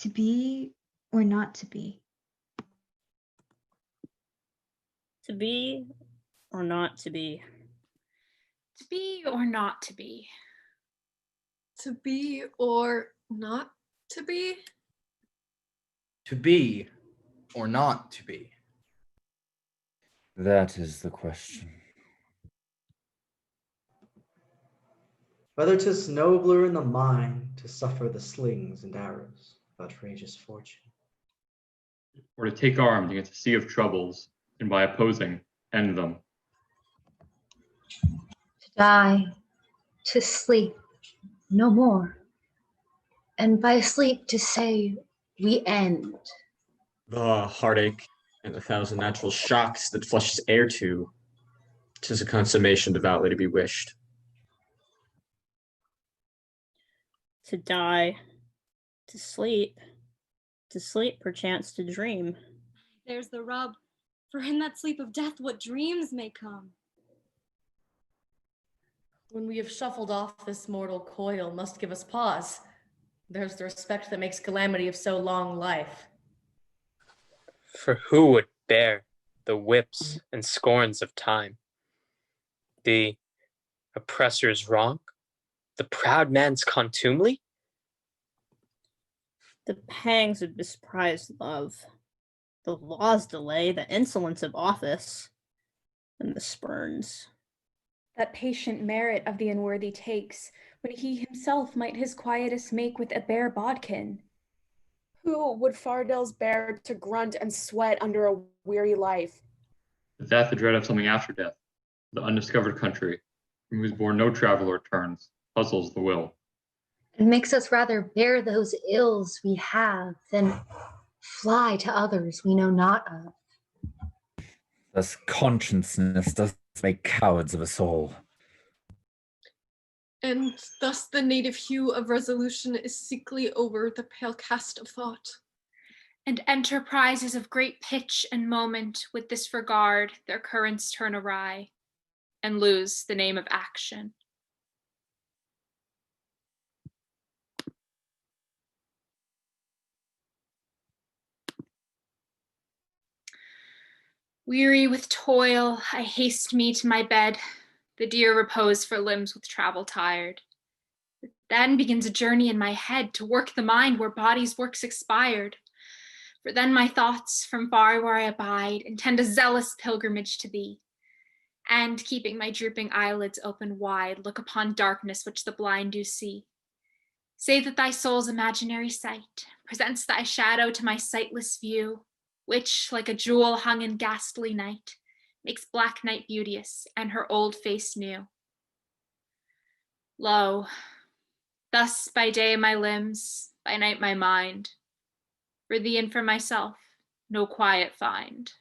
To be or not to be? To be or not to be? To be or not to be? To be or not to be? To be or not to be? That is the question. Whether 'tis nobler in the mind to suffer the slings and arrows of outrageous fortune, or to take arms against a sea of troubles, and by opposing, end them. To die, to sleep, no more, and by sleep to say, we end. The heartache and the thousand natural shocks that flushes air to, 'tis a consummation devoutly to be wished. To die, to sleep perchance to dream. There's the rub, for in that sleep of death what dreams may come. When we have shuffled off this mortal coil must give us pause. There's the respect that makes calamity of so long life. For who would bear the whips and scorns of time? The oppressor's wrong? The proud man's contumely? The pangs of misprized love, the law's delay, the insolence of office, and the spurns. That patient merit of the unworthy takes, when he himself might his quietus make with a bare bodkin. Who would Fardels bear to grunt and sweat under a weary life? Is that the dread of something after death, the undiscovered country, from whose bourne no traveler returns, puzzles the will. It makes us rather bear those ills we have than fly to others we know not of. Thus consciousness does make cowards of us all. And thus the native hue of resolution is sickly over the pale cast of thought. And enterprises of great pitch and moment with this regard their currents turn awry, and lose the name of action. Weary with toil, I haste me to my bed, the dear repose for limbs with travel tired. But then begins a journey in my head to work the mind where body's works expired. For then my thoughts, from far where I abide, intend a zealous pilgrimage to thee, and keeping my drooping eyelids open wide, look upon darkness which the blind do see. Say that thy soul's imaginary sight presents thy shadow to my sightless view, which, like a jewel hung in ghastly night, makes black night beauteous and her old face new. Lo, thus by day my limbs, by night my mind, for thee and for myself no quiet find.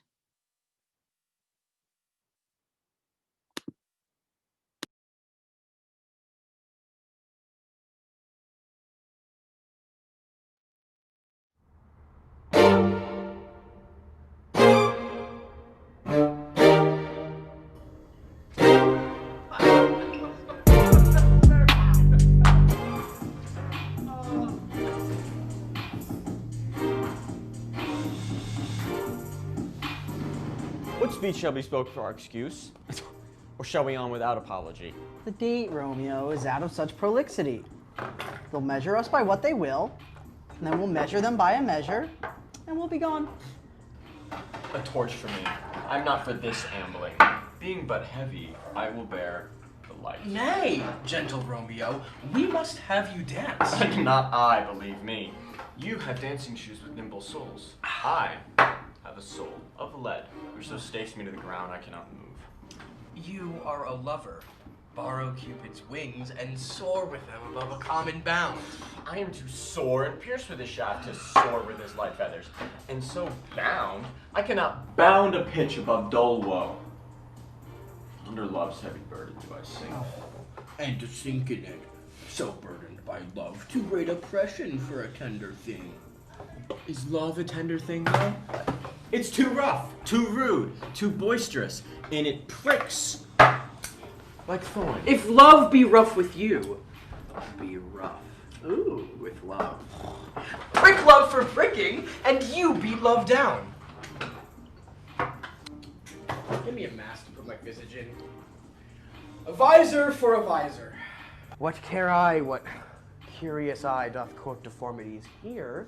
What speech shall be spoke for our excuse? Or shall we on without apology? The date, Romeo, is out of such prolixity. They'll measure us by what they will, and then we'll measure them by a measure, and we'll be gone. A torch for me. I'm not for this ambling. Being but heavy, I will bear the light. Nay, gentle Romeo, we must have you dance. Not I, believe me. You have dancing shoes with nimble soles. I have a soul of lead, which so stakes me to the ground I cannot move. You are a lover. Borrow Cupid's wings and soar with them above a common bound. I am to soar and pierce with his shaft to soar with his light feathers. And so bound, I cannot bound a pitch above dull woe. Under love's heavy burden do I sink. And to sink in it, so burdened by love, too great oppression for a tender thing. Is love a tender thing, though? It's too rough, too rude, too boisterous, and it pricks like thorns. If love be rough with you, be rough, with love. Prick love for pricking, and you beat love down. Give me a mask to put my visage in. A visor for a visor. What care I, what curious eye doth court deformities? Here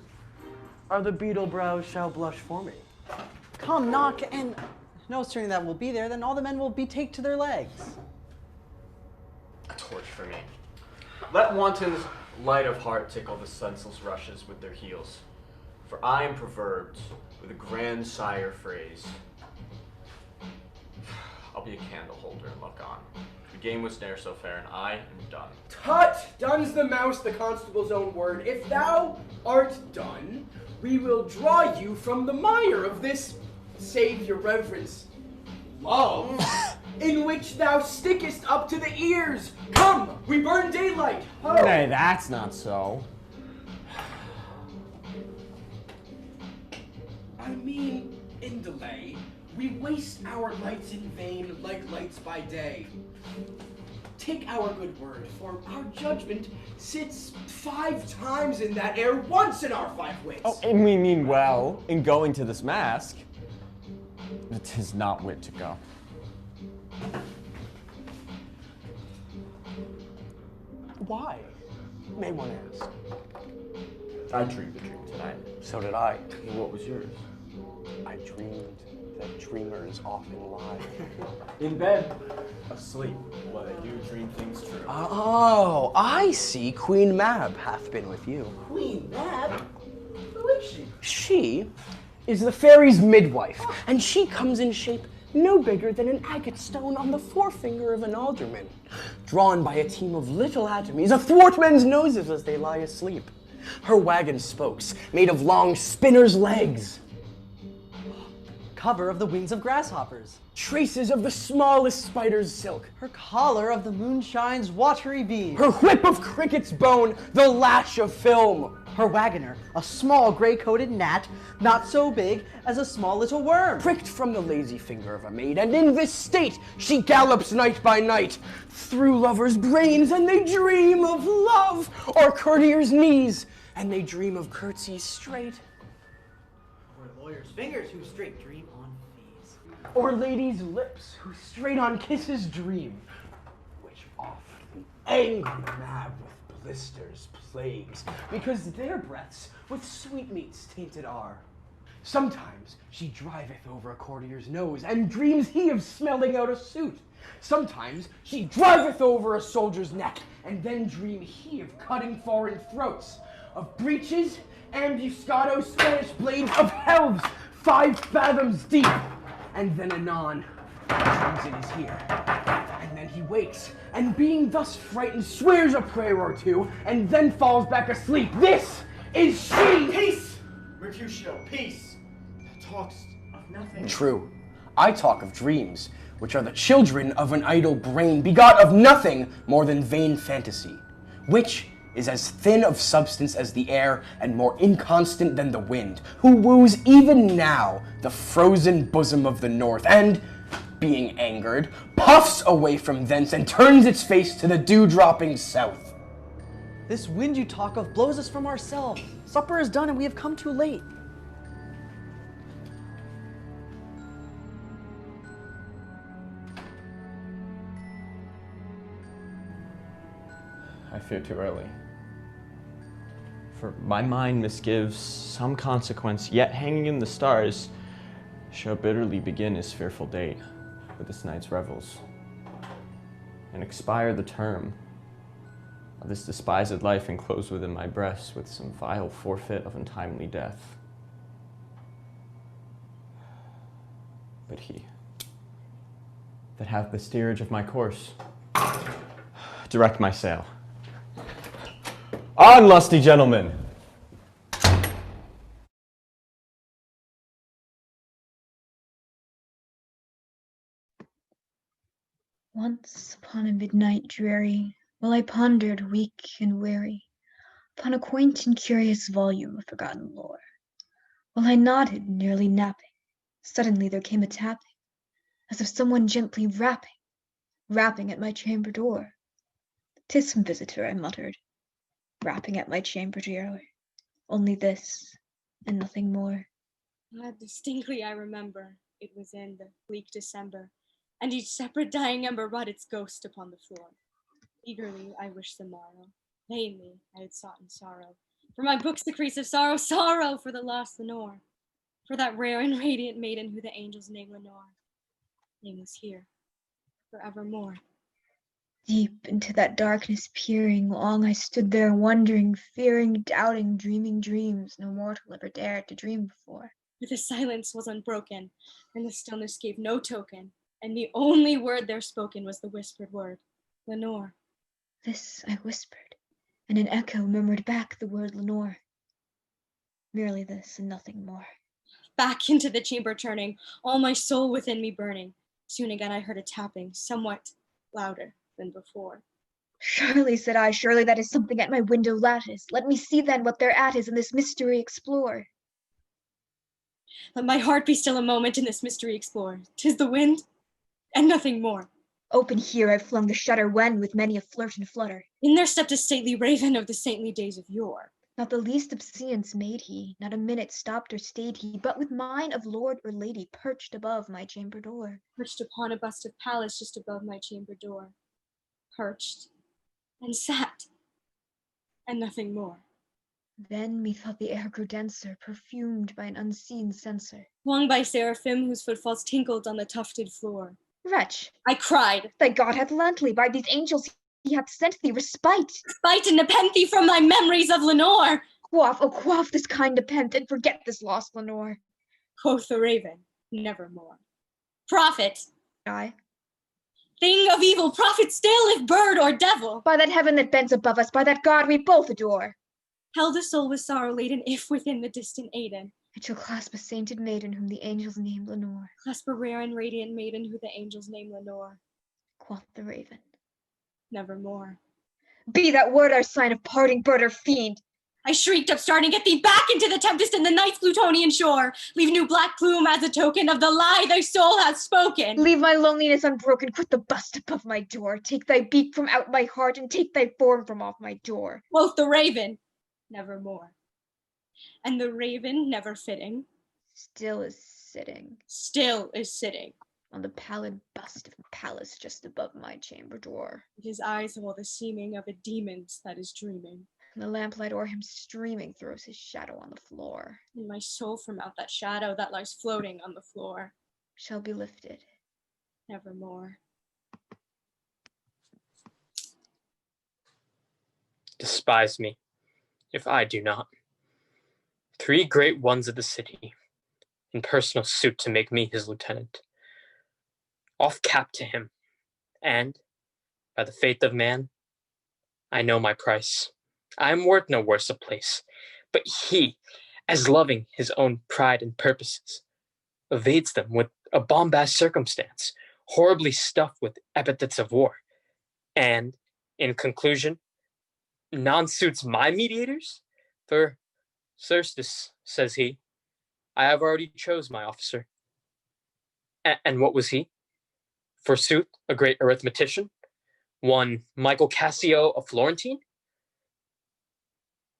are the beetle brows shall blush for me. Come, knock, and no sooner that will be there than all the men will betake to their legs. A torch for me. Let wantons light of heart tickle the senseless rushes with their heels. For I am proverbed with a grandsire phrase. I'll be a candle holder and look on. The game was ne'er so fair, and I am done. Tut! Done's the mouse, the constable's own word. If thou art done, we will draw you from the mire of this, save your reverence, love, in which thou stickest up to the ears. Come, we burn daylight. Ho! Nay, that's not so. I mean, in delay, we waste our lights in vain like lights by day. Take our good word, for our judgment sits 5 times in that air, once in our 5 wits. Oh, and we mean well in going to this mask. But 'tis not wit to go. Why? May one ask. I dreamed a dream tonight. So did I. What was yours? I dreamed that dreamers often lie. In bed. Asleep. But I do dream things true. Oh, I see. Queen Mab hath been with you. Queen Mab? Who is she? She is the fairy's midwife, and she comes in shape no bigger than an agate stone on the forefinger of an alderman, drawn by a team of little atomies athwart men's noses as they lie asleep. Her wagon spokes, made of long spinner's legs. Cover of the wings of grasshoppers. Traces of the smallest spider's silk. Her collar of the moonshine's watery beam. Her whip of cricket's bone, the lash of film. Her wagoner, a small gray-coated gnat, not so big as a small little worm. Pricked from the lazy finger of a maid, and in this state she gallops night by night through lovers' brains, and they dream of love, or courtiers' knees, and they dream of curtsies straight. Or lawyers' fingers who straight dream on fees. Or ladies' lips who straight on kisses dream, which oft the angry mad with blisters plagues, because their breaths with sweetmeats tainted are. Sometimes she driveth over a courtier's nose, and dreams he of smelling out a suit. Sometimes she driveth over a soldier's neck, and then dream he of cutting foreign throats, of breeches, ambuscado Spanish blades, of helves 5 fathoms deep, and then anon dreams it is here. And then he wakes, and being thus frightened, swears a prayer or two, and then falls back asleep. This is she! Peace! Mercutio, peace! Talks of nothing. True. I talk of dreams, which are the children of an idle brain, begot of nothing more than vain fantasy, which is as thin of substance as the air, and more inconstant than the wind, who woos even now the frozen bosom of the north, and, being angered, puffs away from thence, and turns its face to the dew-dropping south. This wind you talk of blows us from ourselves. Supper is done, and we have come too late. I fear too early. For my mind misgives some consequence, yet hanging in the stars, shall bitterly begin his fearful date with this night's revels, and expire the term of this despised life enclosed within my breast with some vile forfeit of untimely death. But he that hath the steerage of my course, direct my sail. On, lusty gentlemen! Once upon a midnight dreary, while I pondered weak and weary upon a quaint and curious volume of forgotten lore, while I nodded, nearly napping, suddenly there came a tapping, as of someone gently rapping at my chamber door. "'Tis some visitor," I muttered, rapping at my chamber door. Only this, and nothing more. Distinctly I remember, it was in the bleak December, and each separate dying ember wrought its ghost upon the floor. Eagerly I wished the morrow, vainly I had sought in sorrow. For my book's decrease of sorrow, sorrow for the lost Lenore, for that rare and radiant maiden who the angels name Lenore. Name is here, forevermore. Deep into that darkness peering, long I stood there wondering, fearing, doubting, dreaming dreams no mortal ever dared to dream before. For the silence was unbroken, and the stillness gave no token, and the only word there spoken was the whispered word, Lenore. This I whispered, and an echo murmured back the word Lenore. Merely this and nothing more. Back into the chamber turning, all my soul within me burning. Soon again I heard a tapping, somewhat louder than before. Surely, said I, surely that is something at my window lattice. Let me see then what thereat is, and this mystery explore. Let my heart be still a moment, and this mystery explore. 'Tis the wind, and nothing more. Open here I flung the shutter, when, with many a flirt and flutter, in there stepped a stately raven of the saintly days of yore. Not the least obseance made he, not a minute stopped or stayed he, but with mine of lord or lady perched above my chamber door. Perched upon a bust of Pallas just above my chamber door. Perched, and sat, and nothing more. Then methought the air grew denser, perfumed by an unseen censer. Flung by seraphim whose footfalls tinkled on the tufted floor. Wretch, I cried, thy God hath lent thee, by these angels he hath sent thee respite. Spite and nepenthe thee from thy memories of Lenore. Quaff, oh quaff this kind nepenthe, and forget this lost Lenore. Quoth the raven, nevermore. Prophet, I. Thing of evil, prophet still, if bird or devil. By that heaven that bends above us, by that God we both adore. Held a soul with sorrow laden, if within the distant Aidenn. It shall clasp a sainted maiden whom the angels name Lenore. Clasp a rare and radiant maiden who the angels name Lenore. Quoth the raven, nevermore. Be that word our sign of parting, bird or fiend. I shrieked, upstarting, get thee back into the tempest and the night's Plutonian shore. Leave new black plume as a token of the lie thy soul hath spoken. Leave my loneliness unbroken, quit the bust above my door. Take thy beak from out my heart, and take thy form from off my door. Quoth the raven, nevermore. And the raven, never fitting, still is sitting. Still is sitting. On the pallid bust of Pallas just above my chamber door. His eyes have all the seeming of a demon's that is dreaming. And the lamplight o'er him streaming throws his shadow on the floor. And my soul from out that shadow that lies floating on the floor shall be lifted nevermore. Despise me, if I do not. 3 great ones of the city, in personal suit to make me his lieutenant. Off cap to him, and, by the faith of man, I know my price. I am worth no worse a place, but he, as loving his own pride and purposes, evades them with a bombast circumstance, horribly stuffed with epithets of war, and, in conclusion, non-suits my mediators? For, certes, says he, I have already chose my officer. And what was he? Forsooth, a great arithmetician, one Michael Cassio, a Florentine,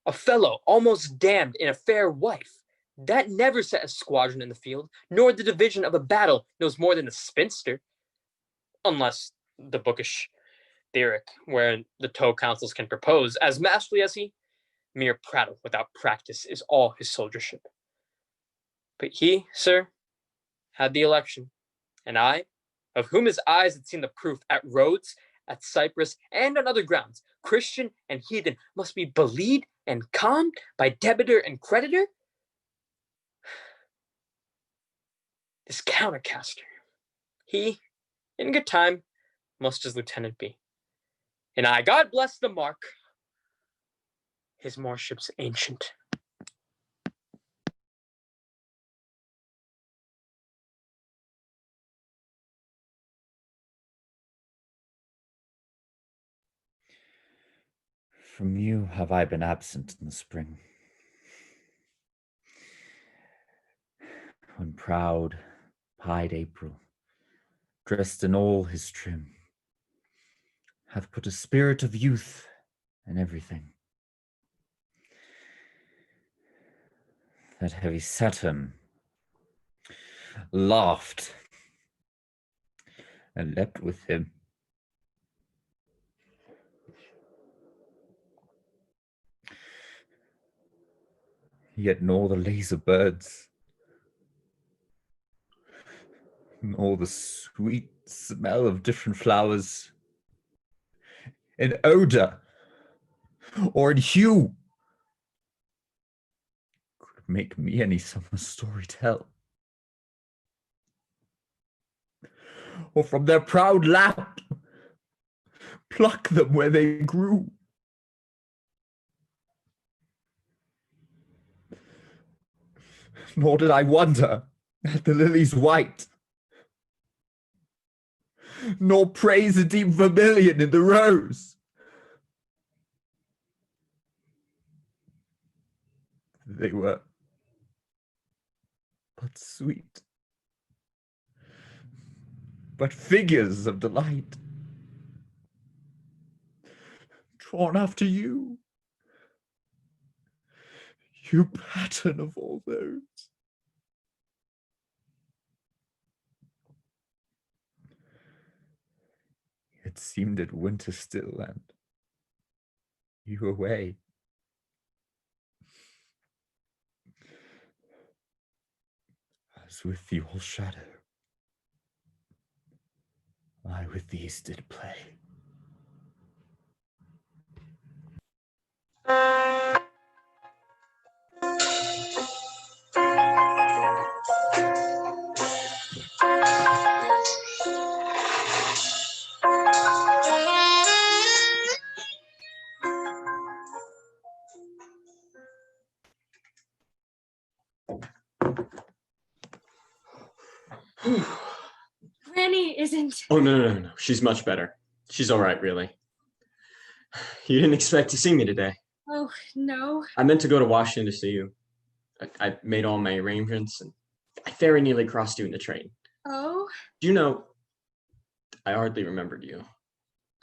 a fellow almost damned in a fair wife, that never set a squadron in the field, nor the division of a battle knows more than a spinster, unless the bookish theoric, wherein the toe councils can propose, as masterly as he, mere prattle without practice is all his soldiership. But he, sir, had the election, and I, of whom his eyes had seen the proof at Rhodes, at Cyprus, and on other grounds, Christian and heathen must be believed and calmed by debitor and creditor? This countercaster, he, in good time, must his lieutenant be. And I, God bless the mark, his morship's ancient. From you have I been absent in the spring, when proud, pied April, dressed in all his trim, hath put a spirit of youth in everything. that heavy Saturn laughed and leapt with him. Yet nor the laser birds, nor the sweet smell of different flowers, in odor or in hue, could make me any summer story tell. Or from their proud lap pluck them where they grew. Nor did I wonder at the lilies white, nor praise the deep vermilion in the rose. They were but sweet, but figures of delight, drawn after you, you pattern of all those. It seemed it winter still, and you away. As with the all shadow, I with these did play. Granny isn't. Oh, no. She's much better. She's all right, really. You didn't expect to see me today. Oh, no. I meant to go to Washington to see you. I made all my arrangements, and I very nearly crossed you in the train. Oh, Do you know, I hardly remembered you.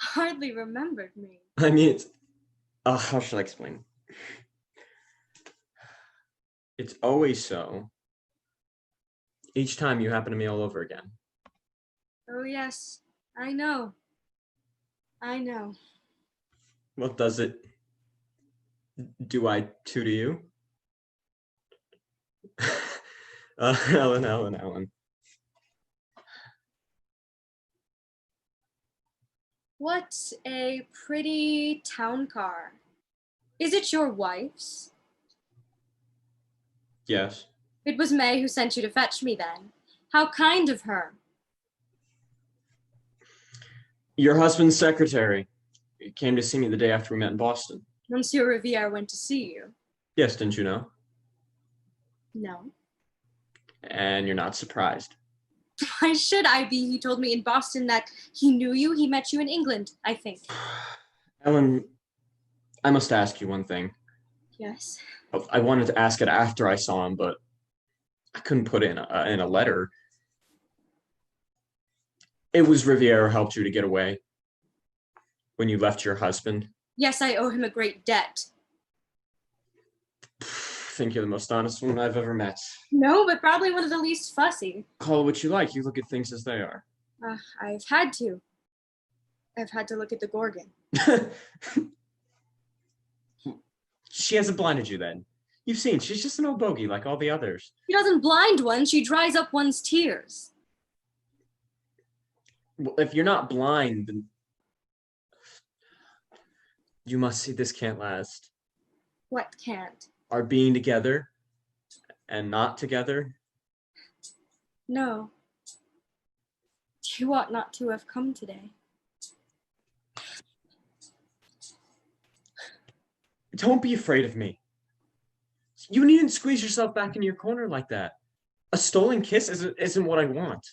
hardly remembered me. I mean, it's... how should I explain? It's always so. Each time you happen to me all over again. Oh, yes. I know. I know. What does it... Do I too to you? Ellen. What a pretty town car. Is it your wife's? Yes. It was May who sent you to fetch me then. How kind of her. Your husband's secretary. He came to see me the day after we met in Boston. Monsieur Riviere went to see you. Yes, didn't you know? No. And you're not surprised. Why should I be? He told me in Boston that he knew you. He met you in England, I think. Ellen, I must ask you one thing. Yes. I wanted to ask it after I saw him, but I couldn't put it in a letter. It was Riviere who helped you to get away when you left your husband. Yes, I owe him a great debt. I think you're the most honest woman I've ever met. No, but probably one of the least fussy. Call it what you like. You look at things as they are. I've had to. I've had to look at the Gorgon. She hasn't blinded you then. You've seen, she's just an old bogey like all the others. She doesn't blind one, she dries up one's tears. Well, if you're not blind, then you must see this can't last. What can't? Our being together and not together. No. You ought not to have come today. Don't be afraid of me. You needn't squeeze yourself back into your corner like that. A stolen kiss isn't what I want.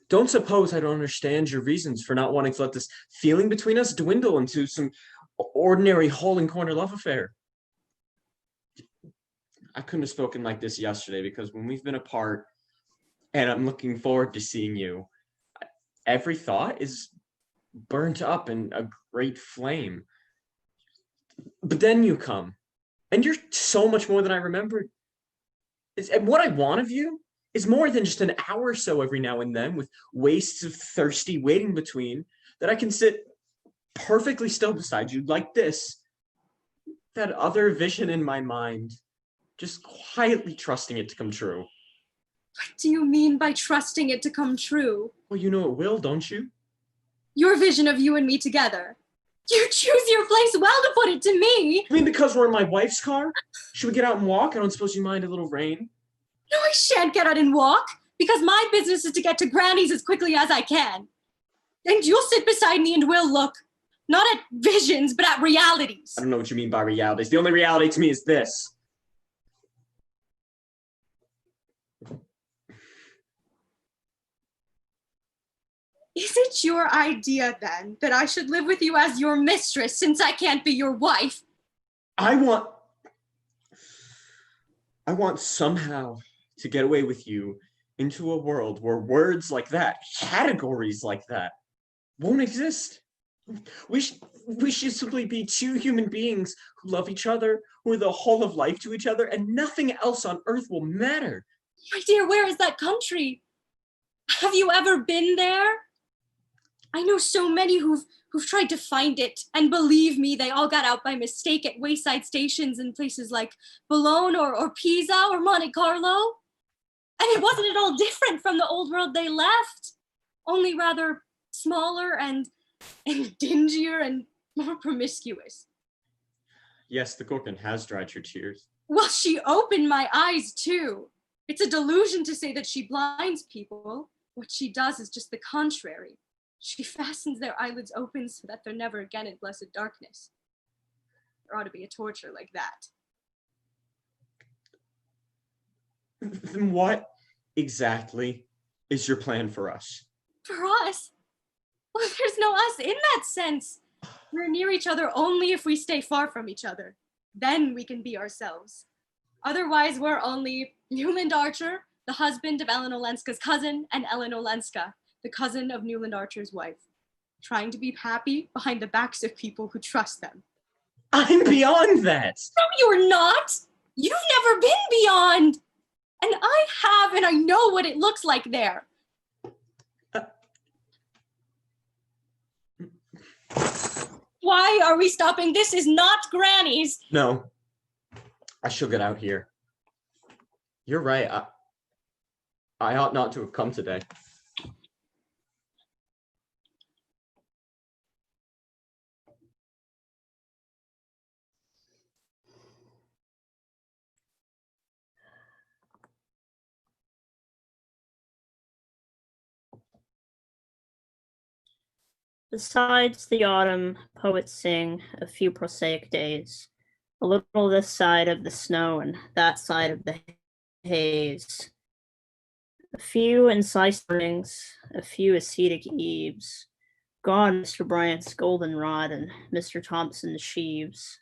Don't suppose I don't understand your reasons for not wanting to let this feeling between us dwindle into some ordinary hole-in-corner love affair. I couldn't have spoken like this yesterday because when we've been apart and I'm looking forward to seeing you, every thought is burnt up in a great flame. But then you come, and you're so much more than I remembered. And what I want of you is more than just an hour or so every now and then with wastes of thirsty waiting between, that I can sit perfectly still beside you like this, that other vision in my mind, just quietly trusting it to come true. What do you mean by trusting it to come true? Well, you know it will, don't you? Your vision of you and me together. You choose your place well to put it to me. You mean because we're in my wife's car? Should we get out and walk? I don't suppose you mind a little rain. No, I shan't get out and walk, because my business is to get to Granny's as quickly as I can. And you'll sit beside me and we'll look, not at visions, but at realities. I don't know what you mean by realities. The only reality to me is this. Is it your idea, then, that I should live with you as your mistress, since I can't be your wife? I want somehow to get away with you into a world where words like that, categories like that, won't exist. We should simply be two human beings who love each other, who are the whole of life to each other, and nothing else on earth will matter. My dear, where is that country? Have you ever been there? I know so many who've tried to find it, and believe me, they all got out by mistake at wayside stations in places like Bologna or Pisa or Monte Carlo. And it wasn't at all different from the old world they left, only rather smaller and dingier and more promiscuous. Yes, the Gorgon has dried your tears. Well, she opened my eyes too. It's a delusion to say that she blinds people. What she does is just the contrary. She fastens their eyelids open so that they're never again in blessed darkness. There ought to be a torture like that. Then what exactly is your plan for us? For us? Well, there's no us in that sense. We're near each other only if we stay far from each other. Then we can be ourselves. Otherwise, we're only Newland Archer, the husband of Ellen Olenska's cousin, and Ellen Olenska, the cousin of Newland Archer's wife, trying to be happy behind the backs of people who trust them. I'm beyond that. No, you're not. You've never been beyond. And I have, and I know what it looks like there. Why are we stopping? This is not Granny's. No, I shall get out here. You're right. I ought not to have come today. Besides the autumn, poets sing a few prosaic days, a little this side of the snow and that side of the haze. A few incisive mornings, a few ascetic eves. Gone Mr. Bryant's goldenrod and Mr. Thompson's sheaves.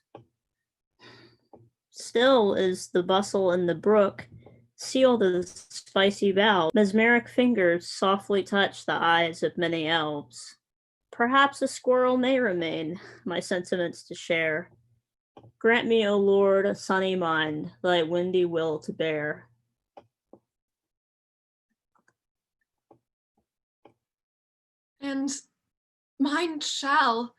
Still is the bustle in the brook, sealed of the spicy valve. Mesmeric fingers softly touch the eyes of many elves. Perhaps a squirrel may remain, my sentiments to share. Grant me, O Lord, a sunny mind, thy windy will to bear. And mine shall,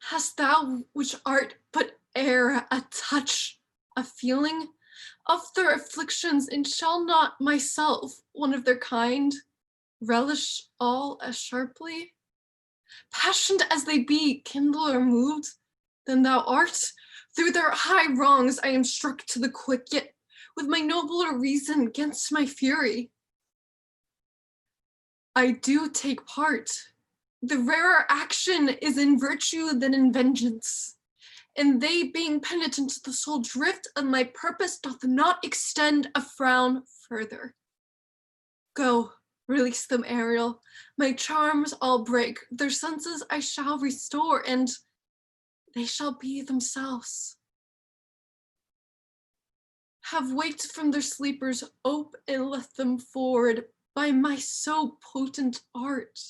hast thou which art but air, a touch, a feeling of their afflictions, and shall not myself, one of their kind, relish all as sharply? Passioned as they be, kindle or moved, then thou art. Through their high wrongs I am struck to the quick, yet with my nobler reason gainst my fury. I do take part. The rarer action is in virtue than in vengeance, and they being penitent, the sole drift of my purpose doth not extend a frown further. Go, release them, Ariel. My charms all break, their senses I shall restore, and they shall be themselves. Have waked from their sleepers, ope and let them forward by my so potent art.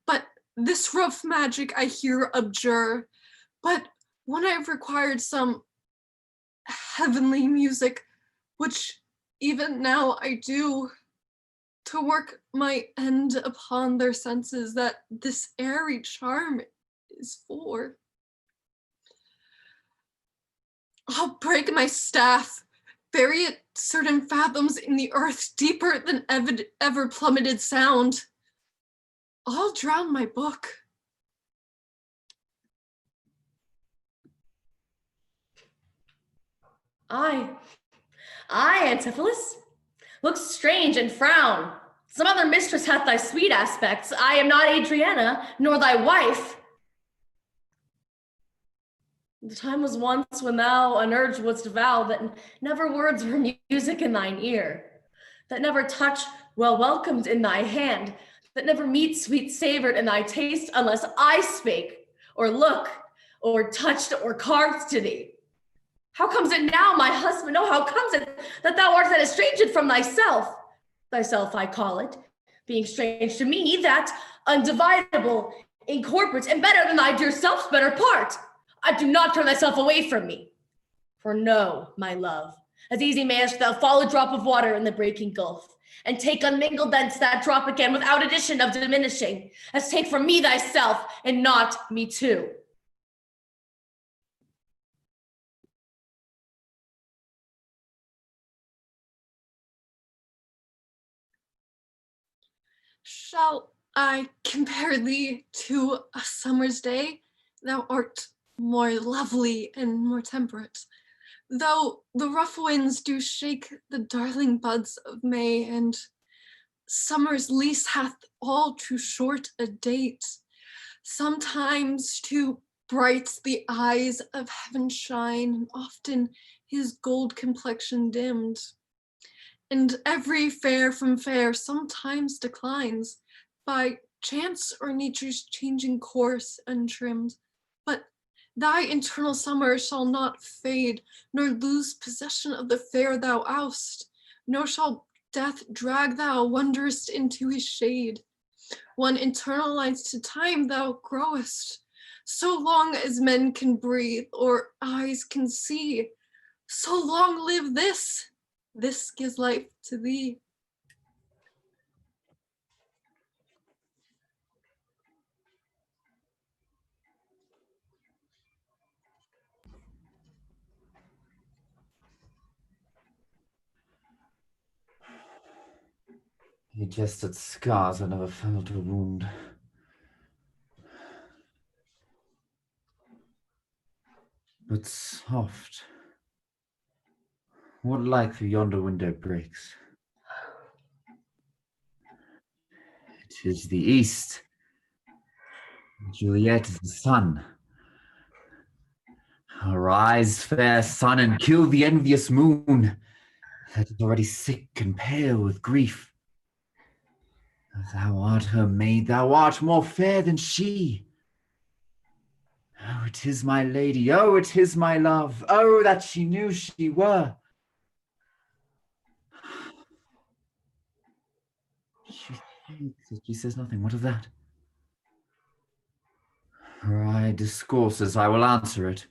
But this rough magic I here abjure, but when I've required some heavenly music, which even now I do, to work my end upon their senses that this airy charm is for. I'll break my staff, bury it certain fathoms in the earth deeper than ever plummeted sound. I'll drown my book. I, Antipholus, look strange and frown. Some other mistress hath thy sweet aspects. I am not Adriana, nor thy wife. The time was once when thou unurged wouldst vow that never words were music in thine ear, that never touch well welcomed in thy hand, that never meat sweet savored in thy taste unless I spake, or look, or touched, or carved to thee. How comes it now, my husband? Oh, how comes it that thou art then estranged from thyself? Thyself I call it, being strange to me, that undividable, incorporate, and better than thy dear self's better part. I do not turn thyself away from me. For know, my love, as easy mayest thou fall a drop of water in the breaking gulf, and take unmingled thence that drop again without addition of diminishing, as take from me thyself, and not me too. Shall I compare thee to a summer's day? Thou art more lovely and more temperate. Though the rough winds do shake the darling buds of May, and summer's lease hath all too short a date. Sometimes too bright the eyes of heaven shine, and often his gold complexion dimmed. And every fair from fair sometimes declines, by chance or nature's changing course untrimmed. But thy internal summer shall not fade, nor lose possession of the fair thou oust, nor shall death drag thou wanderest into his shade. One eternal light to time thou growest, so long as men can breathe or eyes can see. So long live this gives life to thee. He jested scars I never felt a wound. But soft, what light through yonder window breaks? It is the east. Juliet is the sun. Arise, fair sun, and kill the envious moon that is already sick and pale with grief. Thou art her maid, thou art more fair than she. Oh, it is my lady, oh, it is my love, oh, that she knew she were. She speaks, but she says nothing, what of that? Her eye discourses, I will answer it.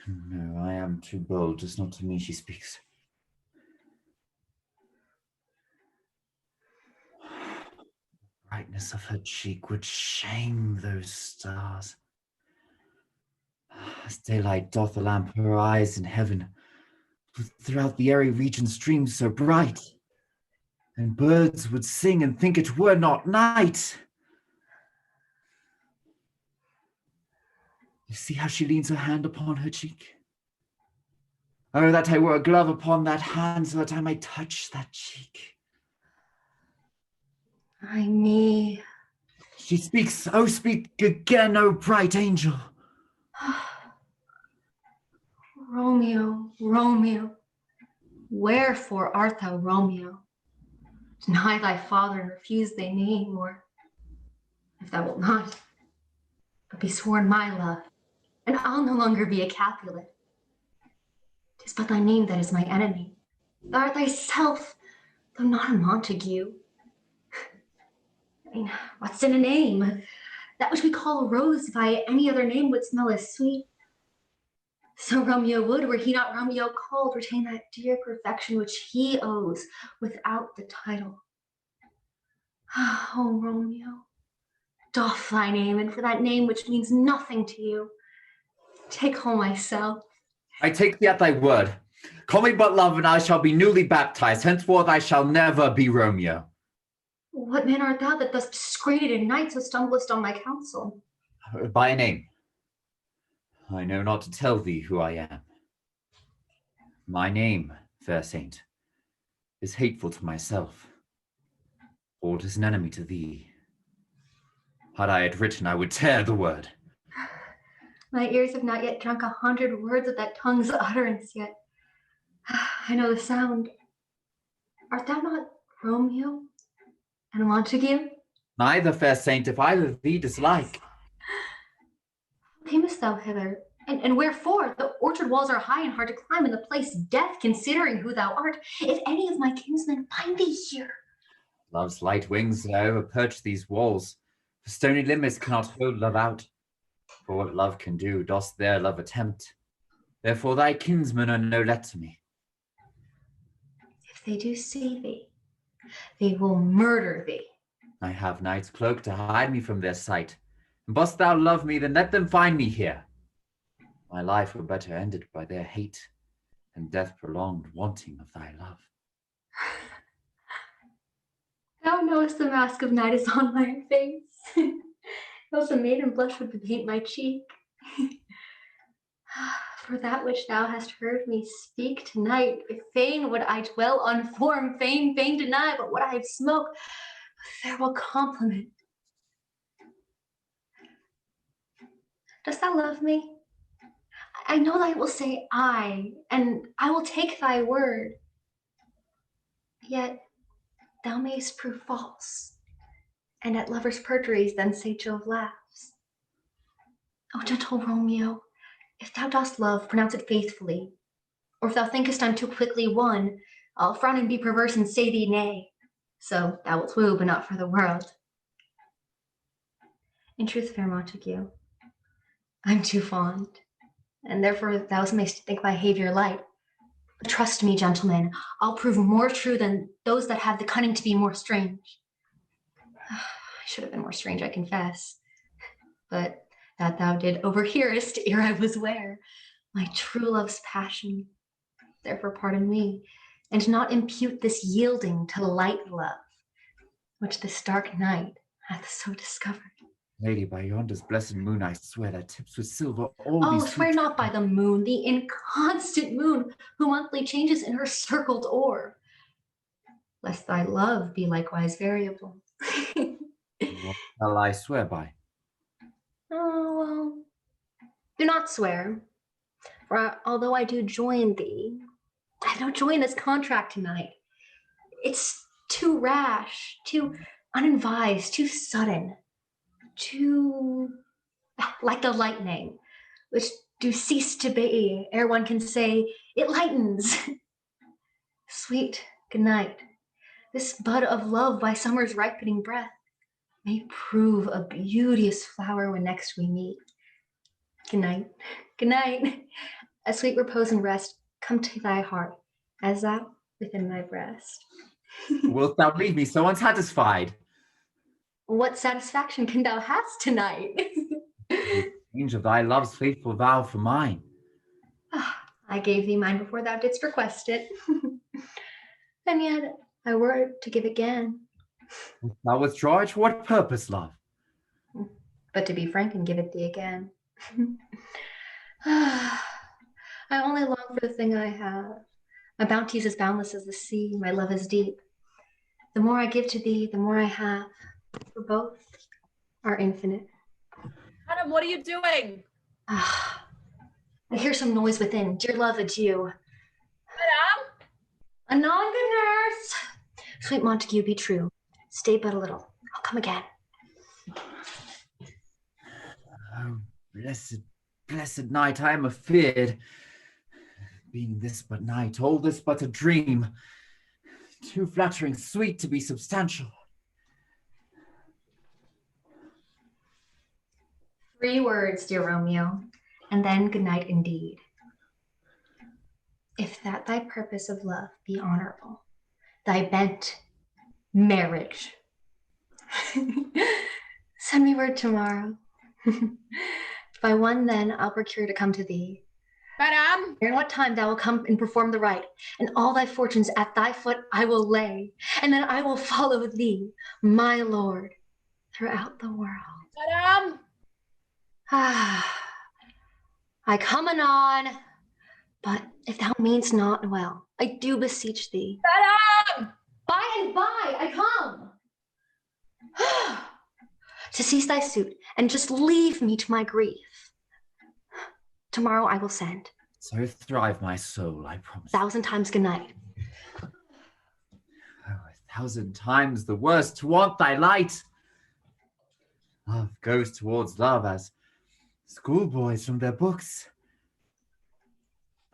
No, I am too bold, 'tis not to me she speaks. Brightness of her cheek would shame those stars. As daylight doth a lamp her eyes in heaven, throughout the airy region streams so bright, and birds would sing and think it were not night. You see how she leans her hand upon her cheek? Oh, that I were a glove upon that hand, so that I might touch that cheek. Ay me. She speaks, oh, speak again, oh, bright angel. Romeo, Romeo, wherefore art thou Romeo? Deny thy father and refuse thy name, or if thou wilt not, but be sworn my love, and I'll no longer be a Capulet. 'Tis but thy name that is my enemy. Thou art thyself, though not a Montague. I mean, what's in a name? That which we call a rose by any other name would smell as sweet. So Romeo would, were he not Romeo called, retain that dear perfection which he owes without the title. Oh, Romeo, doff thy name, and for that name which means nothing to you, take home myself. I take thee at thy word. Call me but love, and I shall be newly baptized. Henceforth I shall never be Romeo. What man art thou that thus discreeted in night so stumblest on my counsel? By a name. I know not to tell thee who I am. My name, fair saint, is hateful to myself, for it is an enemy to thee. Had I it written, I would tear the word. My ears have not yet drunk 100 words of that tongue's utterance yet. I know the sound. Art thou not Romeo and Montague? Neither, fair saint, if either thee dislike. Camest thou hither? And wherefore? The orchard walls are high and hard to climb, and the place death, considering who thou art. If any of my kinsmen find thee here. Love's light wings that overperch these walls, for stony limits cannot hold love out. For what love can do, dost their love attempt. Therefore thy kinsmen are no let to me. If they do see thee, they will murder thee. I have night's cloak to hide me from their sight. And dost thou love me, then let them find me here. My life were better ended by their hate, and death prolonged wanting of thy love. Thou knowest the mask of night is on my face. Else a maiden blush would paint my cheek. For that which thou hast heard me speak tonight, fain would I dwell on form, fain deny, but what I have smoked, a farewell compliment. Dost thou love me? I know thou wilt say I, and I will take thy word. Yet thou mayst prove false, and at lovers' perjuries then say Jove laughs. O gentle Romeo, if thou dost love, pronounce it faithfully. Or if thou thinkest I'm too quickly won, I'll frown and be perverse and say thee nay. So thou wilt woo, but not for the world. In truth, fair Montague, I'm too fond, and therefore thou mayst think my behavior light. But trust me, gentlemen, I'll prove more true than those that have the cunning to be more strange. I should have been more strange, I confess. But that thou did overhearest ere I was ware, my true love's passion. Therefore pardon me, and not impute this yielding to light love, which this dark night hath so discovered. Lady, by yonder's blessed moon, I swear that tips with silver all Oh, these swear not by the moon, the inconstant moon, who monthly changes in her circled orb, lest thy love be likewise variable. What shall I swear by? Oh, well, do not swear, for although I do join thee, I have no joy in this contract tonight. It's too rash, too unadvised, too sudden, too like the lightning, which do cease to be ere one can say it lightens. Sweet good night. This bud of love by summer's ripening breath may prove a beauteous flower when next we meet. Good night. Good night. A sweet repose and rest come to thy heart, as thou within my breast. Wilt thou leave me so unsatisfied? What satisfaction can thou hast tonight? Change of thy love's faithful vow for mine. I gave thee mine before thou didst request it. And yet I were to give again. Wilt thou withdraw it? For what purpose, love? But to be frank and give it thee again. I only long for the thing I have. My bounty is as boundless as the sea, my love is deep. The more I give to thee, the more I have, for both are infinite. Adam, what are you doing? I hear some noise within. Dear love, adieu. Adam? Anon, good nurse. Sweet Montague, be true. Stay but a little. I'll come again. Oh, blessed night, I am afeard. Being this but night, all this but a dream. Too flattering sweet to be substantial. 3 words, dear Romeo, and then good night indeed. if that thy purpose of love be honorable, thy bent marriage. Send me word tomorrow. By one then I'll procure to come to thee. Madame! In what time thou wilt come and perform the rite, and all thy fortunes at thy foot I will lay, and then I will follow thee, my lord, throughout the world. Madame! I come anon, but if thou meanst not well, I do beseech thee. Madame! By and by I come. To cease thy suit, and just leave me to my grief. Tomorrow I will send. So thrive my soul, I promise. 1,000 times good night. Oh, 1,000 times the worse to want thy light. Love goes towards love as schoolboys from their books.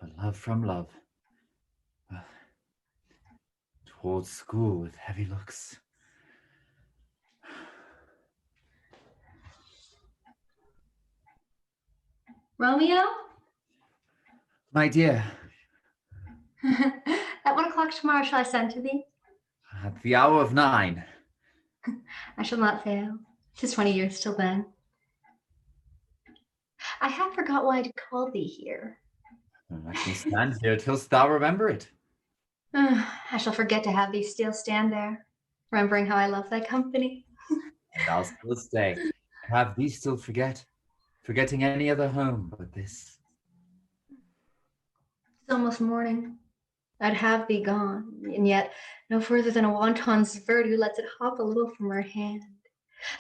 But love from love, towards school with heavy looks. Romeo? My dear, At what o'clock tomorrow shall I send to thee? at the hour of 9. I shall not fail. 'Tis 20 years till then. I have forgot why I did call thee here. Let me stand here till thou remember it. I shall forget to have thee still stand there, remembering how I love thy company. And I'll still stay, have thee still forgetting any other home but this. It's almost morning. I'd have thee gone, and yet no further than a wanton's bird who lets it hop a little from her hand,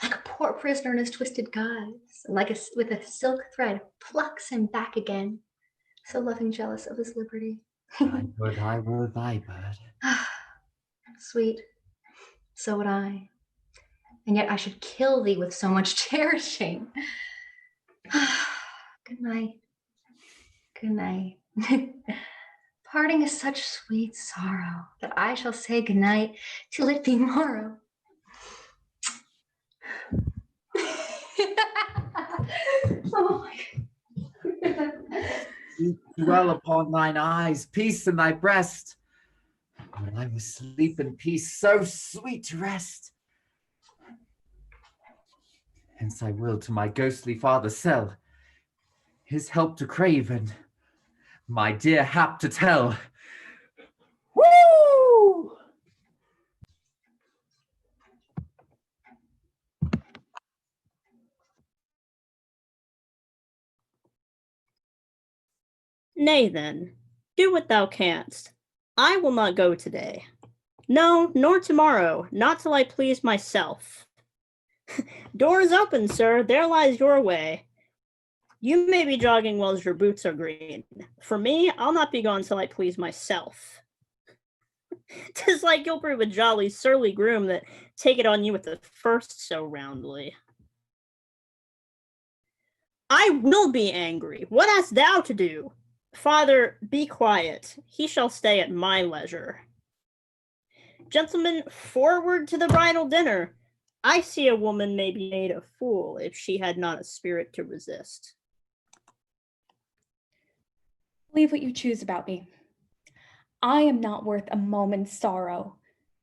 like a poor prisoner in his twisted guise, and with a silk thread plucks him back again, so loving jealous of his liberty. I would I were thy bird. Sweet, so would I. And yet I should kill thee with so much cherishing. Good night. Good night. Parting is such sweet sorrow that I shall say good night till it be morrow. Oh my God. Sleep dwell upon thine eyes, peace in thy breast. When I was sleep in peace, so sweet to rest. Hence I will to my ghostly father sell, his help to crave, and my dear hap to tell. Woo! Nay then, do what thou canst. I will not go today. No, nor tomorrow, not till I please myself. Door is open, sir, there lies your way. You may be jogging whilst your boots are green. For me, I'll not be gone till I please myself. 'Tis like you'll prove a jolly surly groom that take it on you with the first so roundly. I will be angry. What hast thou to do? Father, be quiet. He shall stay at my leisure. Gentlemen, forward to the bridal dinner. I see a woman may be made a fool if she had not a spirit to resist. Believe what you choose about me. I am not worth a moment's sorrow.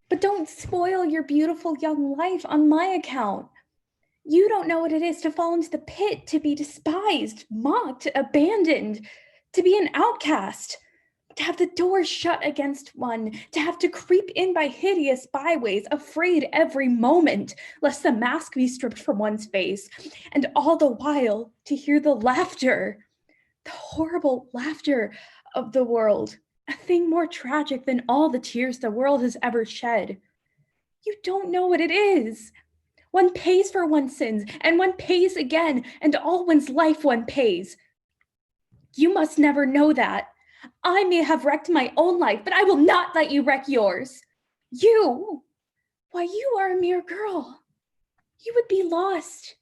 But don't spoil your beautiful young life on my account. You don't know what it is to fall into the pit, to be despised, mocked, abandoned, to be an outcast, to have the door shut against one, to have to creep in by hideous byways, afraid every moment lest the mask be stripped from one's face, and all the while to hear the laughter, the horrible laughter of the world, a thing more tragic than all the tears the world has ever shed. You don't know what it is. One pays for one's sins, and one pays again, and all one's life one pays. You must never know that. I may have wrecked my own life, but I will not let you wreck yours. You, why, you are a mere girl. You would be lost.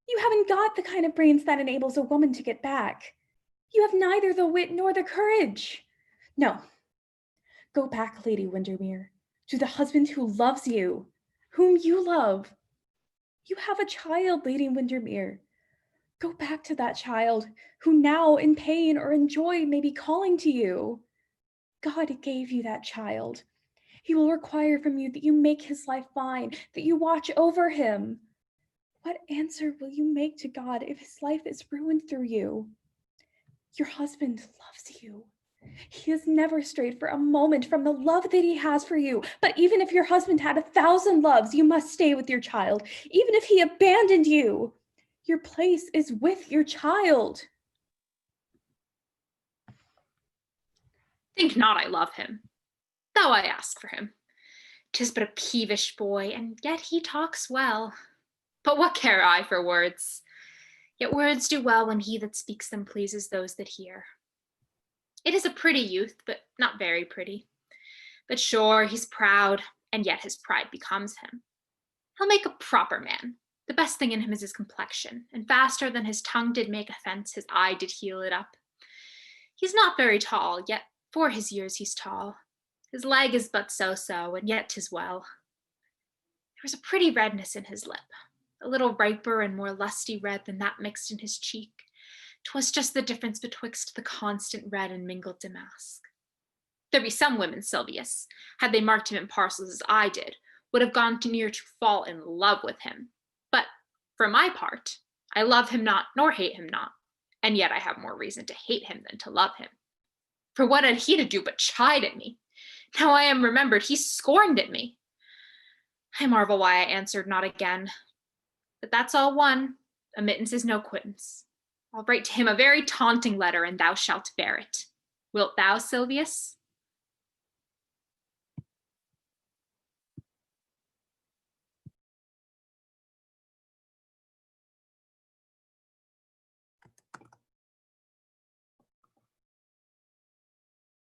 You haven't got the kind of brains that enables a woman to get back. You have neither the wit nor the courage. No. Go back, Lady Windermere, to the husband who loves you, whom you love. You have a child, Lady Windermere. Go back to that child who now in pain or in joy may be calling to you. God gave you that child. He will require from you that you make his life fine, that you watch over him. What answer will you make to God if his life is ruined through you? Your husband loves you. He has never strayed for a moment from the love that he has for you. But even if your husband had 1,000 loves, you must stay with your child. Even if he abandoned you, your place is with your child. Think not I love him, though I ask for him. 'Tis but a peevish boy, and yet he talks well. But what care I for words? Yet words do well when he that speaks them pleases those that hear. It is a pretty youth, but not very pretty. But sure, he's proud, and yet his pride becomes him. He'll make a proper man. The best thing in him is his complexion, and faster than his tongue did make offense, his eye did heal it up. He's not very tall, yet for his years he's tall. His leg is but so-so, and yet 'tis well. There was a pretty redness in his lip, a little riper and more lusty red than that mixed in his cheek. 'Twas just the difference betwixt the constant red and mingled damask. There be some women, Silvius, had they marked him in parcels as I did, would have gone too near to fall in love with him. But for my part, I love him not, nor hate him not, and yet I have more reason to hate him than to love him. For what had he to do but chide at me? Now I am remembered, he scorned at me. I marvel why I answered not again. But that's all one. Admittance is no quittance. I'll write to him a very taunting letter, and thou shalt bear it. Wilt thou, Silvius?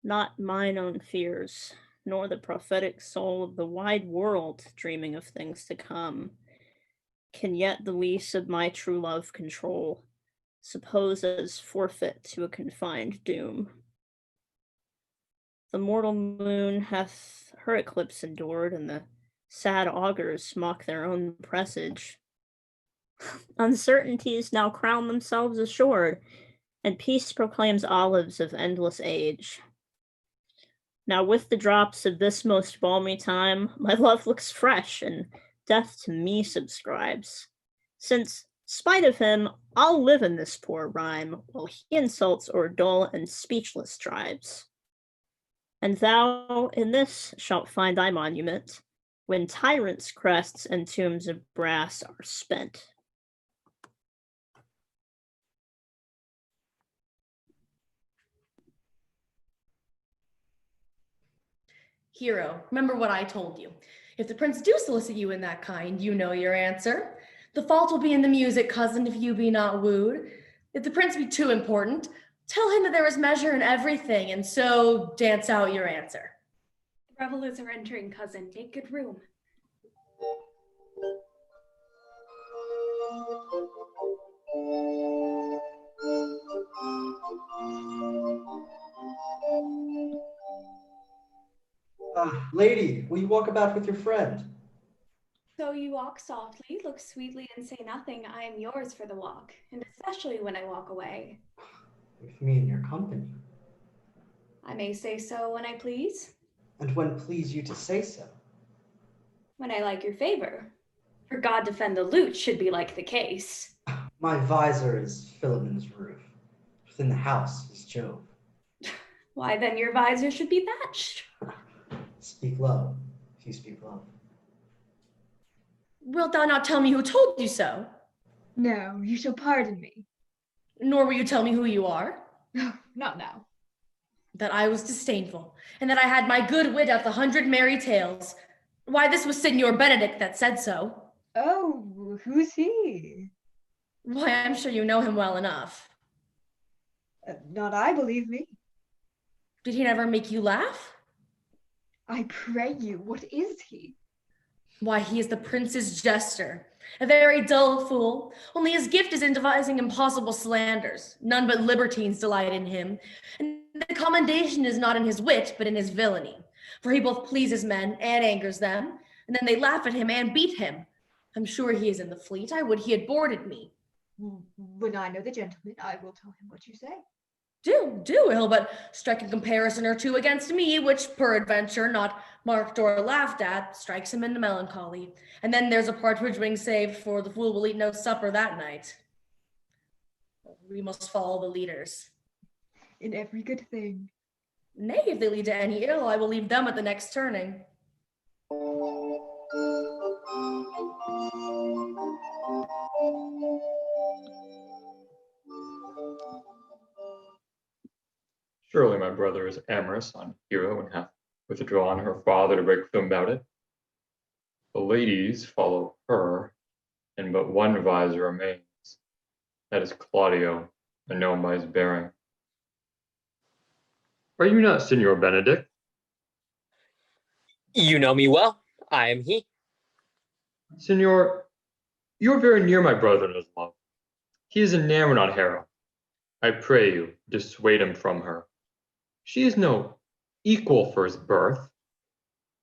Not mine own fears, nor the prophetic soul of the wide world dreaming of things to come, can yet the lease of my true love control, suppose as forfeit to a confined doom. The mortal moon hath her eclipse endured, and the sad augurs mock their own presage. Uncertainties now crown themselves assured, and peace proclaims olives of endless age. Now with the drops of this most balmy time, my love looks fresh, and death to me subscribes. Since, spite of him, I'll live in this poor rhyme, while he insults o'er dull and speechless tribes. And thou in this shalt find thy monument, when tyrants' crests and tombs of brass are spent. Hero, remember what I told you. If the prince do solicit you in that kind, you know your answer. The fault will be in the music, cousin, if you be not wooed. If the prince be too important, tell him that there is measure in everything, and so dance out your answer. The revelers are entering, cousin. Make good room. Lady, will you walk about with your friend? So you walk softly, look sweetly, and say nothing. I am yours for the walk, and especially when I walk away. With me in your company. I may say so when I please. And when please you to say so? When I like your favor. For God defend the lute should be like the case. My visor is Philemon's roof. Within the house is Jove. Why then your visor should be thatched. Speak low, if you speak low. Wilt thou not tell me who told you so? No, you shall pardon me. Nor will you tell me who you are? No, not now. That I was disdainful, and that I had my good wit at the 100 merry tales. Why, this was Signor Benedict that said so. Oh, who's he? Why, I'm sure you know him well enough. Not I, believe me. Did he never make you laugh? I pray you, what is he? Why, he is the prince's jester, a very dull fool. Only his gift is in devising impossible slanders. None but libertines delight in him. And the commendation is not in his wit, but in his villainy. For he both pleases men and angers them, and then they laugh at him and beat him. I'm sure he is in the fleet. I would he had boarded me. When I know the gentleman, I will tell him what you say. Do he'll but strike a comparison or two against me, which peradventure not marked or laughed at, strikes him into melancholy. And then there's a partridge wing saved, for the fool will eat no supper that night. We must follow the leaders. In every good thing. Nay, if they lead to any ill, I will leave them at the next turning. Surely my brother is amorous on Hero and hath withdrawn her father to break them about it. The ladies follow her, and but one advisor remains. That is Claudio, unknown by his bearing. Are you not Signor Benedict? You know me well. I am he. Signor, you are very near my brother in his love. He is enamored on Hera. I pray you, dissuade him from her. She is no equal for his birth.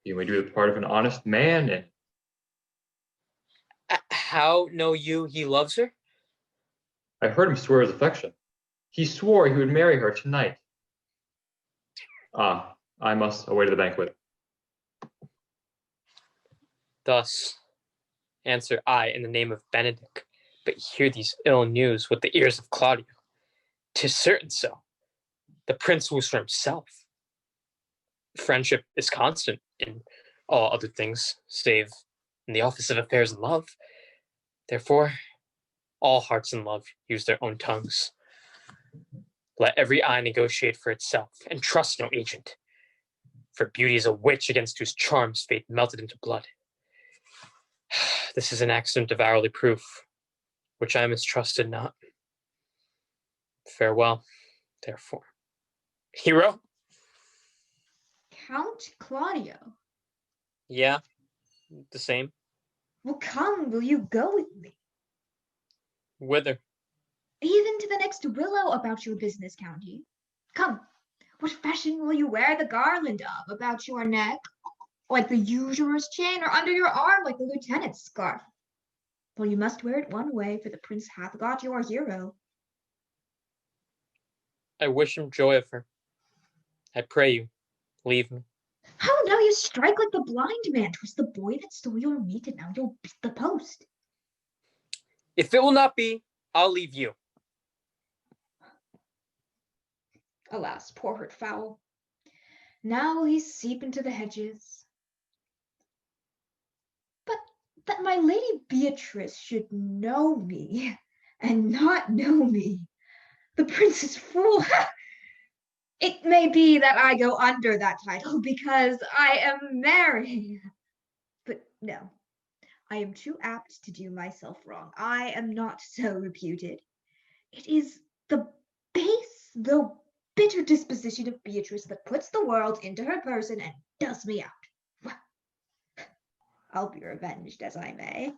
You may do the part of an honest man, and how know you he loves her? I heard him swear his affection. He swore he would marry her tonight. Ah, I must away to the banquet. Thus answer I in the name of Benedict, but hear these ill news with the ears of Claudio. 'Tis certain so. The prince was for himself. Friendship is constant in all other things, save in the office of affairs and love. Therefore, all hearts in love use their own tongues. Let every eye negotiate for itself, and trust no agent. For beauty is a witch against whose charms fate melted into blood. This is an accident of hourly proof, which I mistrusted not. Farewell, therefore. Hero? Count Claudio. Yeah, the same. Well, come, will you go with me? Whither? Even to the next willow about your business, County. Come, what fashion will you wear the garland of about your neck? Like the usurer's chain, or under your arm like the lieutenant's scarf? Well, you must wear it one way, for the prince hath got your hero. I wish him joy of her. I pray you, leave me. How now you strike like the blind man? 'Twas the boy that stole your meat, and now you'll beat the post. If it will not be, I'll leave you. Alas, poor hurt fowl. Now he's seep into the hedges. But that my lady Beatrice should know me, and not know me, the prince's fool. It may be that I go under that title because I am married. But no, I am too apt to do myself wrong. I am not so reputed. It is the base, though bitter disposition of Beatrice that puts the world into her person and does me out. Well, I'll be revenged as I may.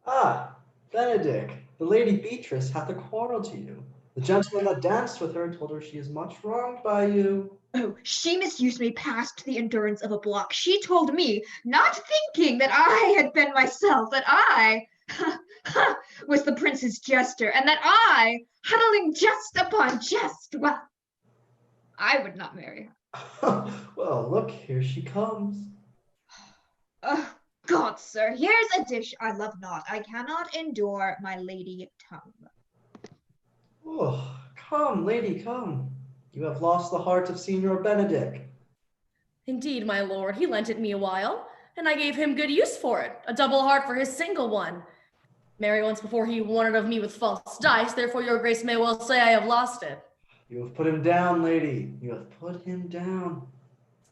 Ah, Benedict, the lady Beatrice hath a quarrel to you. The gentleman that danced with her told her she is much wronged by you. Oh, she misused me past the endurance of a block. She told me, not thinking that I had been myself, that I was the prince's jester, and that I, huddling jest upon jest, well, I would not marry her. Well, look, here she comes. Oh, God, sir, here's a dish I love not. I cannot endure my lady tongue. Oh, come, lady, come. You have lost the heart of Signor Benedict. Indeed, my lord, he lent it me a while, and I gave him good use for it, a double heart for his single one. Marry once before he won it of me with false dice, therefore your grace may well say I have lost it. You have put him down, lady. You have put him down.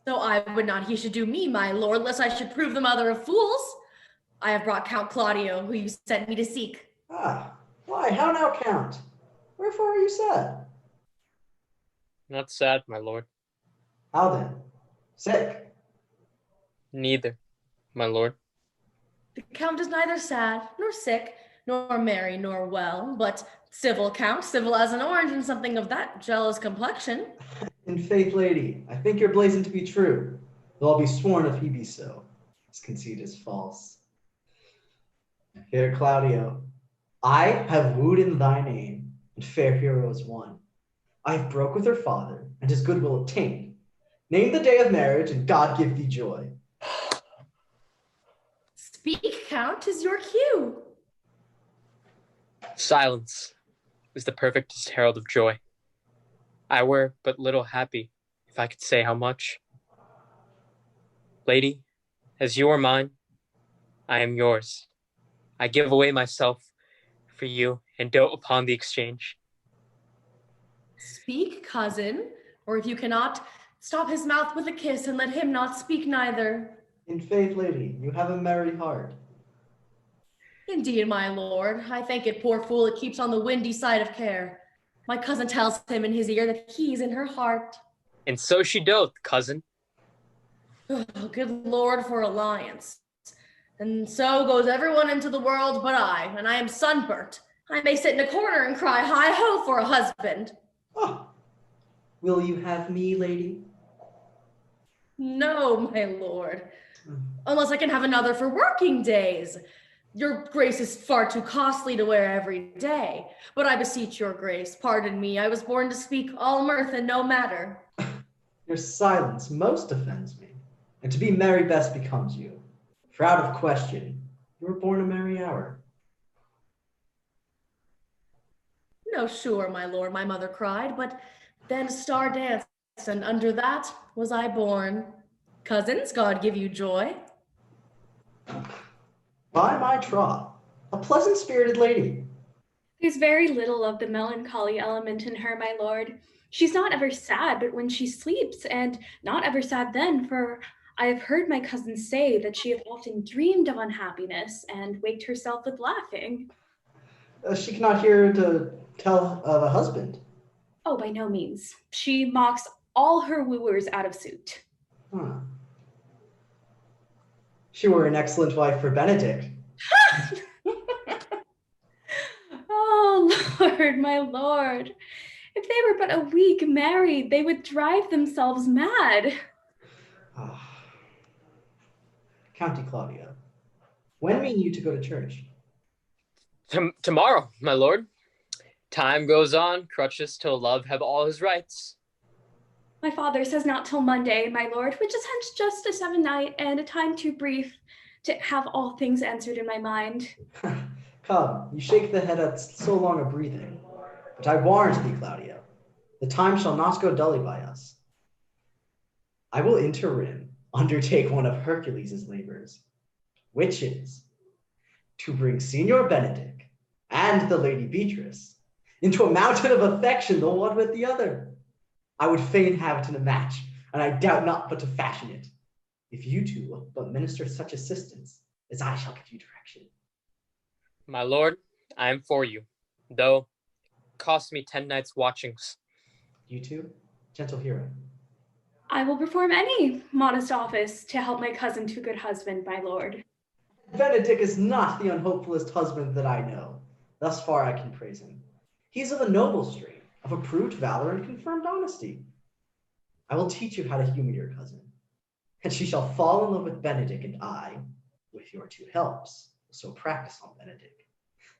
So I would not he should do me, my lord, lest I should prove the mother of fools. I have brought Count Claudio, who you sent me to seek. Ah, why, how now, Count? Wherefore are you sad? Not sad, my lord. How then? Sick? Neither, my lord. The count is neither sad, nor sick, nor merry, nor well, but civil count, civil as an orange, and something of that jealous complexion. In faith, lady, I think your blazon to be true, though I'll be sworn if he be so. His conceit is false. Here, Claudio, I have wooed in thy name, and fair hero is one. I've broke with her father, and his goodwill obtained. Name the day of marriage, and God give thee joy. Speak, Count, 'tis your cue. Silence is the perfectest herald of joy. I were but little happy if I could say how much. Lady, as you are mine, I am yours. I give away myself for you and dote upon the exchange. Speak, cousin, or if you cannot, stop his mouth with a kiss and let him not speak neither. In faith, lady, you have a merry heart. Indeed, my lord, I thank it, poor fool, it keeps on the windy side of care. My cousin tells him in his ear that he's in her heart. And so she doth, cousin. Oh, good lord for alliance. And so goes everyone into the world but I, and I am sunburnt. I may sit in a corner and cry hi-ho for a husband. Oh, will you have me, lady? No, my lord, unless I can have another for working days. Your grace is far too costly to wear every day. But I beseech your grace, pardon me, I was born to speak all mirth and no matter. Your silence most offends me, and to be merry best becomes you. For out of question, you were born a merry hour. No, sure, my lord, my mother cried, but then a star danced, and under that was I born. Cousins, God give you joy. By my troth, a pleasant-spirited lady. There's very little of the melancholy element in her, my lord. She's not ever sad but when she sleeps, and not ever sad then, for I have heard my cousin say that she hath often dreamed of unhappiness and waked herself with laughing. She cannot hear to tell of a husband. Oh, by no means. She mocks all her wooers out of suit. Huh. She were an excellent wife for Benedict. Oh, Lord, my lord. If they were but a week married, they would drive themselves mad. Oh. County Claudia, when mean you to go to church? Tomorrow, my lord. Time goes on, crutches till love have all his rights. My father says not till Monday, my lord, which is hence just a 7 night and a time too brief to have all things answered in my mind. Come, you shake the head at so long a breathing. But I warrant thee, Claudia, the time shall not go dully by us. I will interim undertake one of Hercules' labors, which is to bring Signor Benedict and the Lady Beatrice into a mountain of affection, the one with the other. I would fain have it in a match, and I doubt not but to fashion it, if you two will but minister such assistance as I shall give you direction. My lord, I am for you, though it cost me 10 nights' watchings. You two, gentle hero. I will perform any modest office to help my cousin to a good husband, my lord. Benedict is not the unhopefullest husband that I know. Thus far I can praise him. He is of a noble strain, of approved valor and confirmed honesty. I will teach you how to humor your cousin, and she shall fall in love with Benedict, and I, with your two helps, will so practice on Benedict,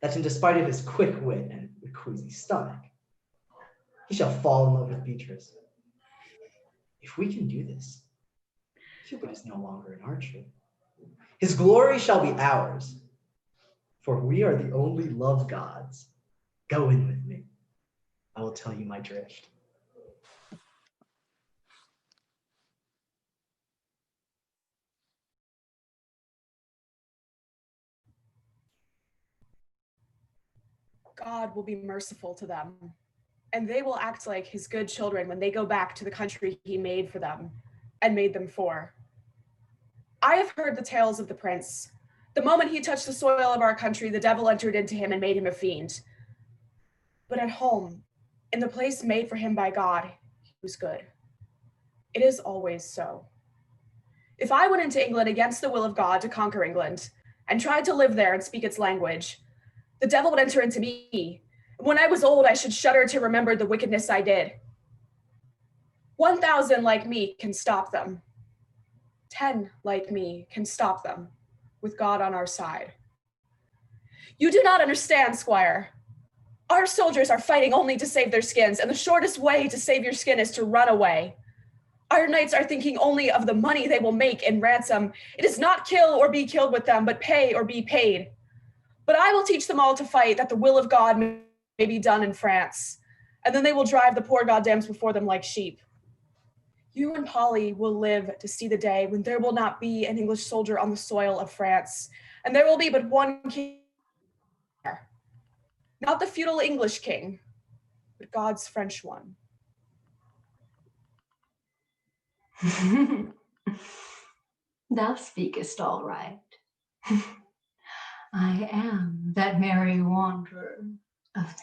that in despite of his quick wit and queasy stomach, he shall fall in love with Beatrice. If we can do this, Cupid is no longer an archer. His glory shall be ours, for we are the only love gods. Go in with me. I will tell you my drift. God will be merciful to them, and they will act like his good children when they go back to the country he made for them and made them for. I have heard the tales of the prince. The moment he touched the soil of our country, the devil entered into him and made him a fiend. But at home, in the place made for him by God, he was good. It is always so. If I went into England against the will of God to conquer England and tried to live there and speak its language, the devil would enter into me. When I was old, I should shudder to remember the wickedness I did. 1,000 like me can stop them. 10 like me can stop them, with God on our side. You do not understand, Squire. Our soldiers are fighting only to save their skins, and the shortest way to save your skin is to run away. Our knights are thinking only of the money they will make in ransom. It is not kill or be killed with them, but pay or be paid. But I will teach them all to fight, that the will of God may be done in France. And then they will drive the poor goddams before them like sheep. You and Polly will live to see the day when there will not be an English soldier on the soil of France, and there will be but one king. Not the feudal English king, but God's French one. Thou speakest all right. I am that merry wanderer of the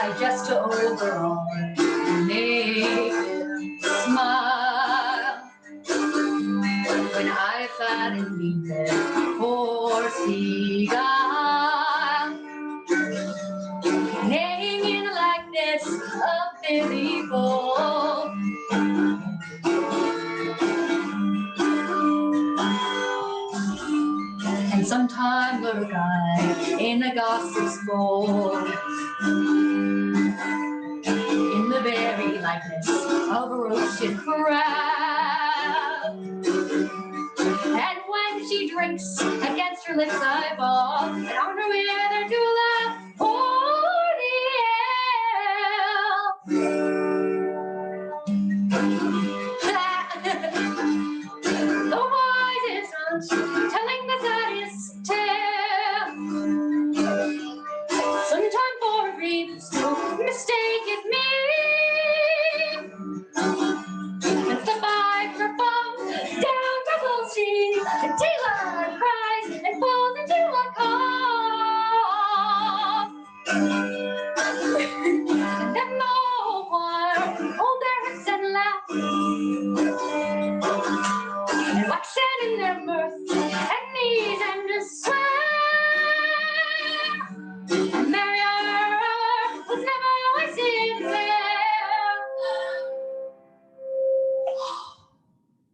I just overall naked smile when I sat and beat poor seagull, neighing in the likeness of Billy Bull. And sometime lurk I in the gossip's bowl, in the very likeness of a roasted crab. And when she drinks against her lips I bawl, and on her wither to laugh for the wisest aunt telling the saddest tale. Sometime for reasons to mistake it me. And the viper falls down trouble sea, and Taylor cries and falls into a cough. And then the one hold their heads and laugh, and waxen in their mirth and knees and swear. And Mariar was never always in there.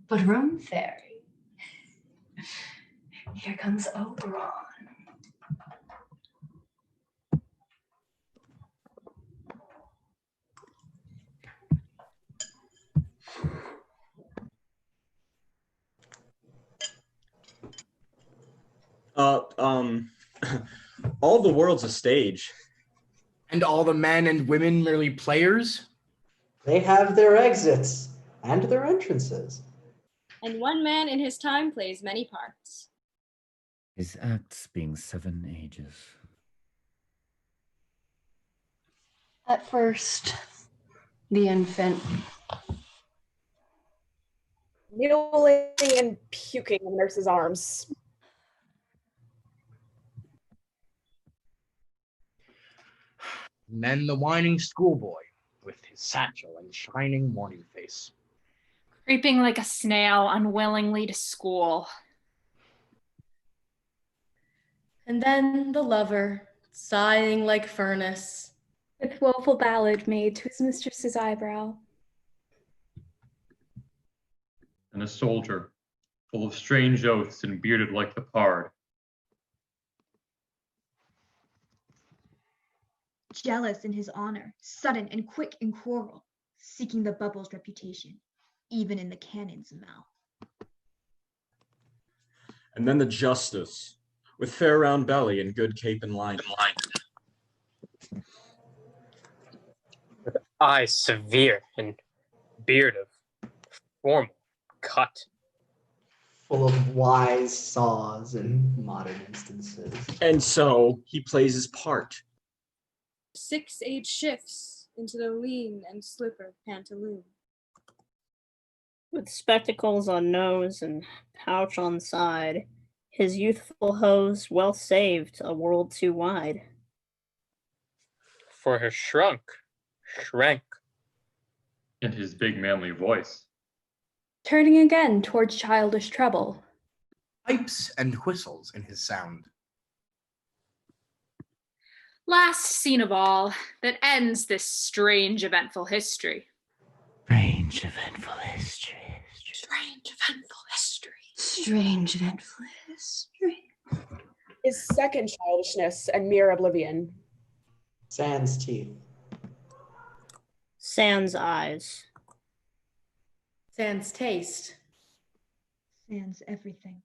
But Room Fairy, here comes Oberon. All the world's a stage. And all the men and women merely players? They have their exits and their entrances. And one man in his time plays many parts. His acts being 7 ages. At first, the infant. Kneeling and puking in the nurse's arms. And then the whining schoolboy with his satchel and shining morning face. Creeping like a snail unwillingly to school. And then the lover, sighing like furnace, with woeful ballad made to his mistress's eyebrow. And a soldier, full of strange oaths and bearded like the pard. Jealous in his honor, sudden and quick in quarrel, seeking the bubble's reputation, even in the cannon's mouth. And then the justice, with fair round belly and good cape and line. With eyes severe and beard of formal cut. Full of wise saws and modern instances. And so he plays his part. 6 age shifts into the lean and slippered pantaloon. With spectacles on nose and pouch on side, his youthful hose well saved a world too wide. For her shrank, and his big manly voice. Turning again towards childish treble, pipes and whistles in his sound. Last scene of all that ends this strange, eventful history. Strange, eventful history. Strange, eventful history. Strange, eventful history. His second childishness and mere oblivion. Sans teeth. Sans eyes. Sans taste. Sans everything.